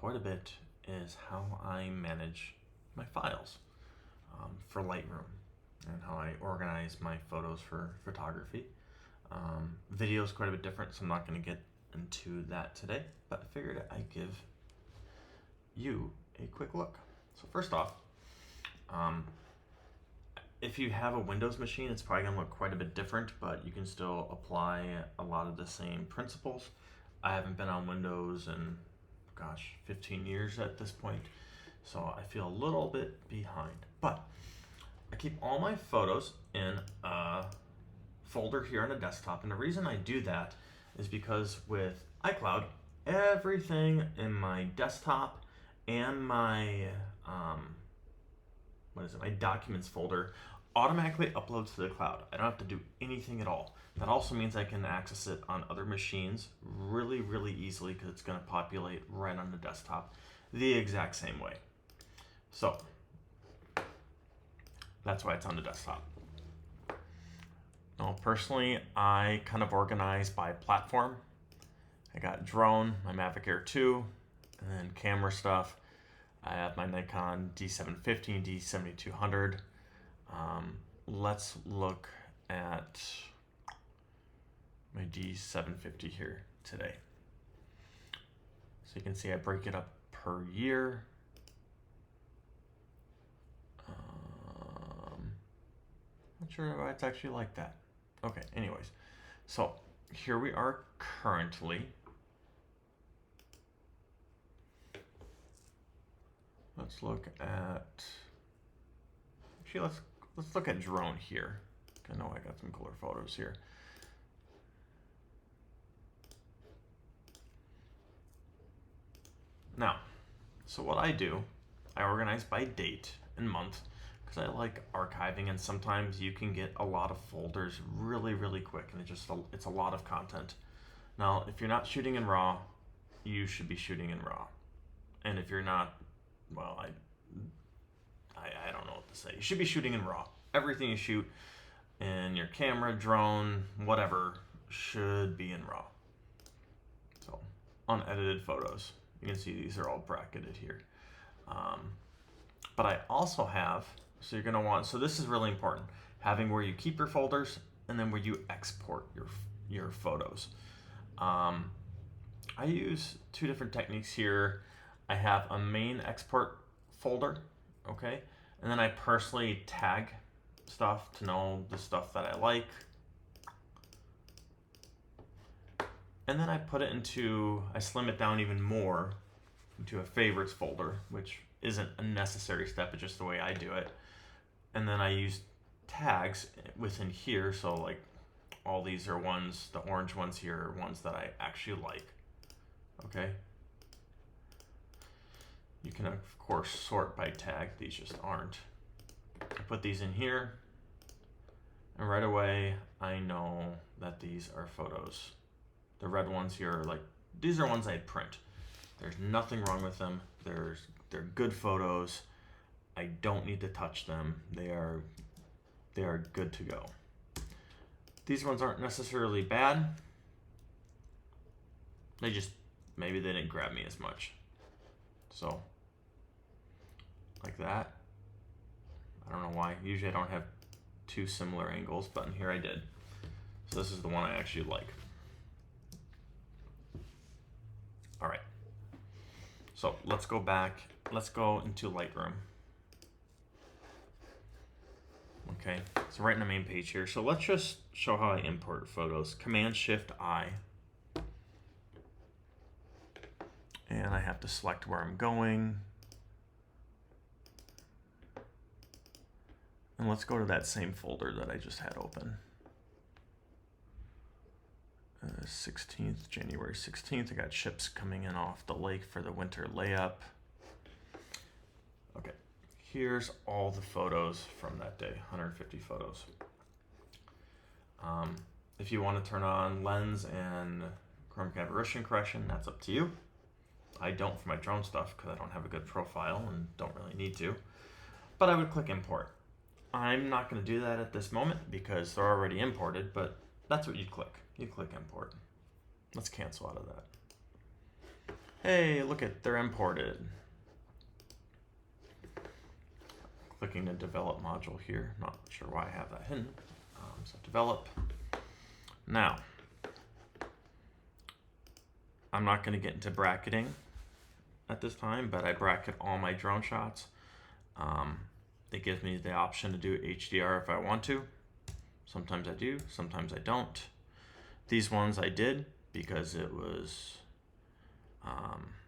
quite a bit is how I manage my files for Lightroom and how I organize my photos for photography. Video is quite a bit different, so I'm not going to get into that today, but I figured I'd give you a quick look. So first off, if you have a Windows machine, it's probably going to look quite a bit different, but you can still apply a lot of the same principles. I haven't been on Windows in, 15 years at this point, so I feel a little bit behind. But I keep all my photos in a folder here on the desktop, and the reason I do that is because with iCloud, everything in my desktop and my my documents folder automatically uploads to the cloud. I don't have to do anything at all. That also means I can access it on other machines really easily because it's going to populate right on the desktop the exact same way. So that's why it's on the desktop. Now, personally, I kind of organize by platform. I got drone, my Mavic Air 2, and then camera stuff. I have my Nikon D750 and D7200. Let's look at my D750 here today. So you can see I break it up per year. Not sure why it's actually like that. Okay, anyways. So here we are currently. Let's look at, actually let's look at drone here. I know I got some cooler photos here. Now, so what I do, I organize by date and month because I like archiving, and sometimes you can get a lot of folders really quick, and it's a lot of content. Now, if you're not shooting in RAW, you should be shooting in RAW. And if you're not, well, I don't know what to say. You should be shooting in RAW. Everything you shoot in your camera, drone, whatever, should be in RAW. So, unedited photos. You can see these are all bracketed here. But I also have, so you're gonna want, so this is really important, having where you keep your folders and then where you export your photos. I use two different techniques here. I have a main export folder, okay? And then I personally tag stuff to know the stuff that I like. And then I put it into, I slim it down even more into a favorites folder, which isn't a necessary step, it's just the way I do it. And then I use tags within here, so like all these are ones, the orange ones here are ones that I actually like, okay? You can, of course, sort by tag. These just aren't. I put these in here, and right away, I know that these are photos. The red ones here are like, these are ones I'd print. There's nothing wrong with them. They're good photos. I don't need to touch them. They are good to go. These ones aren't necessarily bad. Maybe they didn't grab me as much. So, like that. I don't know why. Usually I don't have two similar angles, but in here I did. So this is the one I actually like. All right. So let's go back. Let's go into Lightroom. Okay, so right in the main page here. So let's just show how I import photos. Command-Shift-I. And I have to select where I'm going. And let's go to that same folder that I just had open. 16th, January 16th. I got ships coming in off the lake for the winter layup. Okay, here's all the photos from that day, 150 photos. If you want to turn on lens and chroma aberration correction, that's up to you. I don't for my drone stuff because I don't have a good profile and don't really need to. But I would click import. I'm not going to do that at this moment because they're already imported, but that's what you click. You click import. Let's cancel out of that. hey, look at, they're imported. Clicking the develop module here. Not sure why I have that hidden. So develop. Now, I'm not going to get into bracketing at this time, but I bracket all my drone shots. It gives me the option to do HDR if I want to. Sometimes I do, sometimes I don't. These ones I did because it was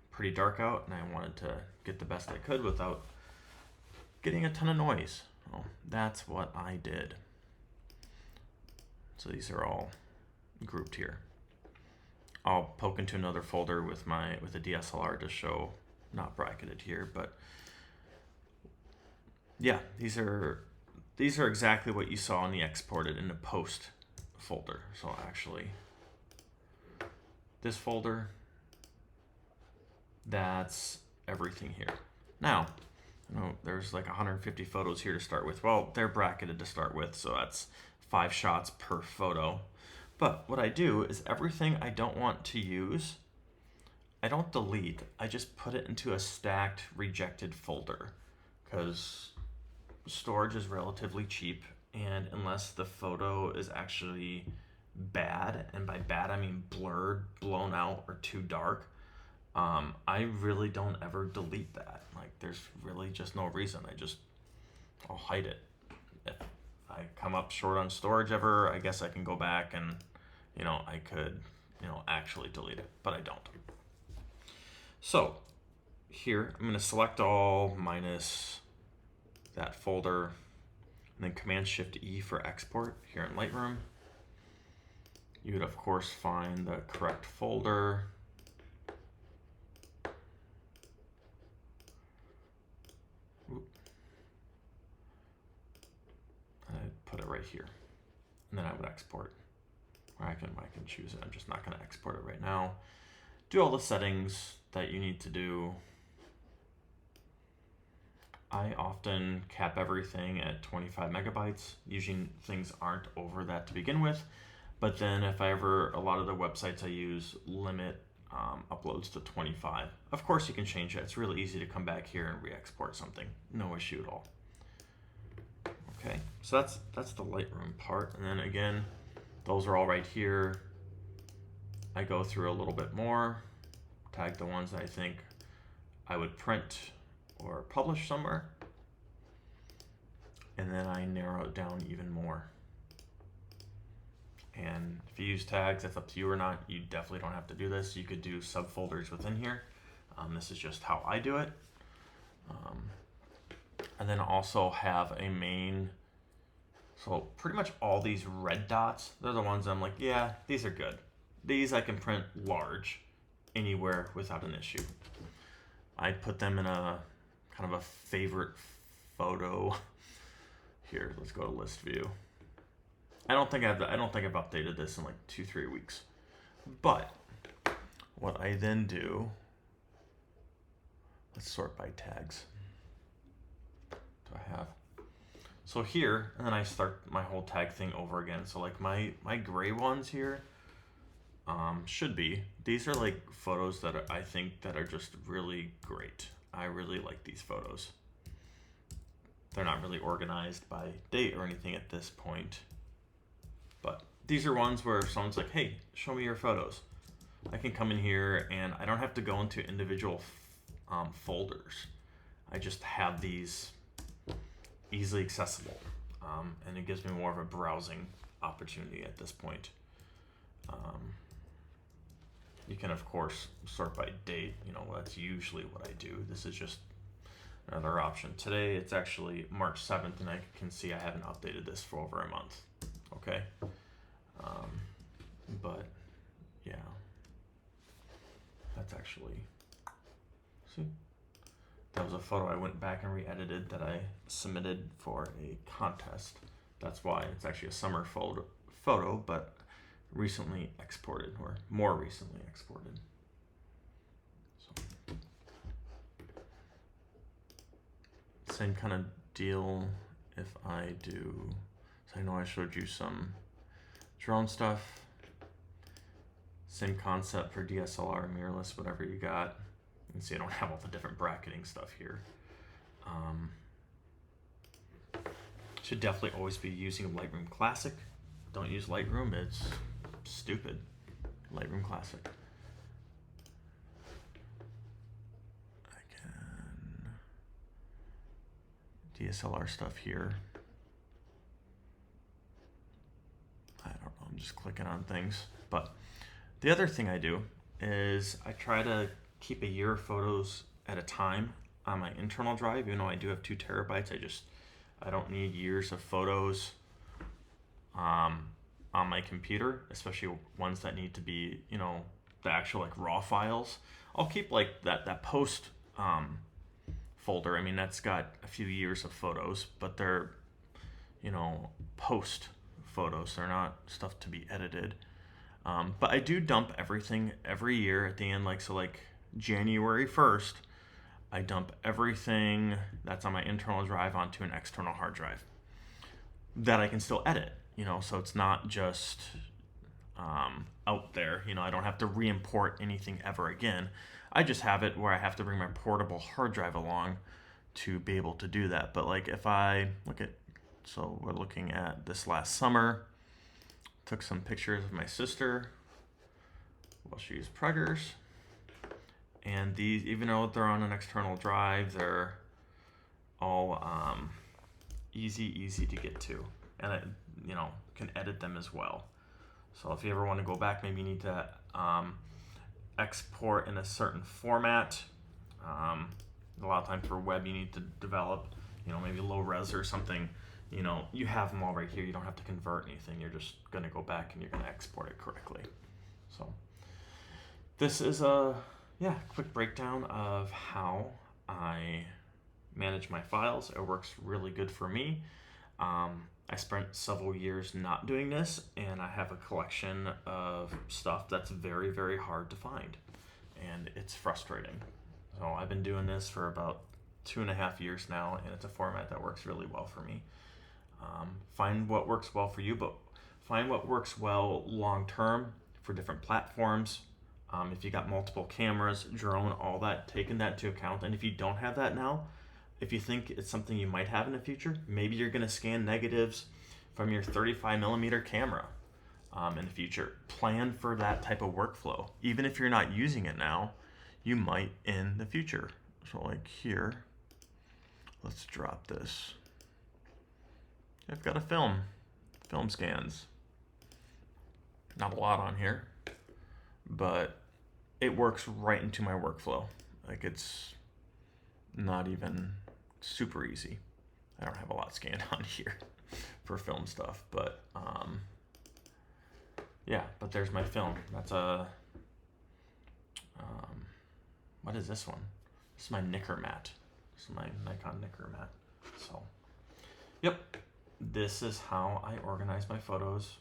pretty dark out and I wanted to get the best I could without getting a ton of noise. Well, that's what I did. So these are all grouped here. I'll poke into another folder with a DSLR to show not bracketed here, but yeah, these are exactly what you saw in the exported in the post folder. So actually, this folder, that's everything here. Now, you know, there's like 150 photos here to start with. Well, they're bracketed to start with, so that's 5 shots per photo. But what I do is everything I don't want to use, I don't delete. I just put it into a stacked rejected folder because storage is relatively cheap, and unless the photo is actually bad, and by bad I mean blurred, blown out, or too dark, I really don't ever delete that. Like, there's really just no reason. I'll hide it. If I come up short on storage ever, I guess I can go back and, you know, I could, you know, actually delete it, but I don't. So here, I'm going to select all minus that folder, and then Command-Shift-E for export here in Lightroom. You would, of course, find the correct folder. And I'd put it right here. And then I would export. Or I can choose it. I'm just not going to export it right now. Do all the settings that you need to do. I often cap everything at 25 megabytes. Usually things aren't over that to begin with. But then if a lot of the websites I use limit uploads to 25. Of course you can change that. It's really easy to come back here and re-export something. No issue at all. Okay, so that's the Lightroom part. And then again, those are all right here. I go through a little bit more, tag the ones that I think I would print or publish somewhere, and then I narrow it down even more. And if you use tags, that's up to you or not. You definitely don't have to do this. You could do subfolders within here. This is just how I do it. And then also have a main. So pretty much all these red dots, they're the ones I'm like, yeah, these are good. These I can print large anywhere without an issue. I put them in a kind of a favorite photo. Here, let's go to list view. I don't think I've updated this in like 2-3 weeks. But what I then do, let's sort by tags. Do I have? So here, and then I start my whole tag thing over again. So like my gray ones here should be, these are like photos that I think that are just really great. I really like these photos. They're not really organized by date or anything at this point, but these are ones where if someone's like, hey, show me your photos, I can come in here and I don't have to go into individual folders. I just have these easily accessible, and it gives me more of a browsing opportunity at this point. You can of course sort by date, you know, that's usually what I do. This is just another option. Today it's actually March 7th and I can see I haven't updated this for over a month. Okay, but yeah, that's actually, see, that was a photo I went back and re-edited that I submitted for a contest. That's why it's actually a summer photo, but recently exported, or more recently exported. So, same kind of deal if I do, so I know I showed you some drone stuff. Same concept for DSLR, mirrorless, whatever you got. You can see I don't have all the different bracketing stuff here. Should definitely always be using Lightroom Classic. Don't use Lightroom, it's stupid. Lightroom Classic. DSLR stuff here. I don't know, I'm just clicking on things. But the other thing I do is I try to keep a year of photos at a time on my internal drive. Even though I do have 2 terabytes, I don't need years of photos on my computer, especially ones that need to be, you know, the actual like raw files. I'll keep like that post folder. I mean, that's got a few years of photos, but they're, you know, post photos. They're not stuff to be edited. But I do dump everything every year at the end, like, so like January 1st, I dump everything that's on my internal drive onto an external hard drive that I can still edit, you know, so it's not just out there, you know, I don't have to re-import anything ever again. I just have it where I have to bring my portable hard drive along to be able to do that. But like if I look at, so we're looking at this last summer, took some pictures of my sister while she was preggers. And these, even though they're on an external drive, they're all easy to get to. And I, you know, can edit them as well. So if you ever want to go back, maybe you need to export in a certain format. A lot of times for web, you need to develop, you know, maybe low res or something. You know, you have them all right here. You don't have to convert anything. You're just going to go back and you're going to export it correctly. So this is a quick breakdown of how I manage my files. It works really good for me. I spent several years not doing this, and I have a collection of stuff that's very, very hard to find, and it's frustrating. So I've been doing this for about 2.5 years now, and it's a format that works really well for me. Find what works well for you, but find what works well long term for different platforms. If you got multiple cameras, drone, all that, taking that into account. And if you don't have that now, if you think it's something you might have in the future, maybe you're going to scan negatives from your 35mm camera in the future. Plan for that type of workflow. Even if you're not using it now, you might in the future. So like here, let's drop this. I've got a film scans. Not a lot on here, but it works right into my workflow. Like, it's not even super easy. I don't have a lot scanned on here for film stuff, but yeah, but there's my film. That's a, what is this one? This is my Nicker mat. This is my Nikon Nicker mat. So, yep, this is how I organize my photos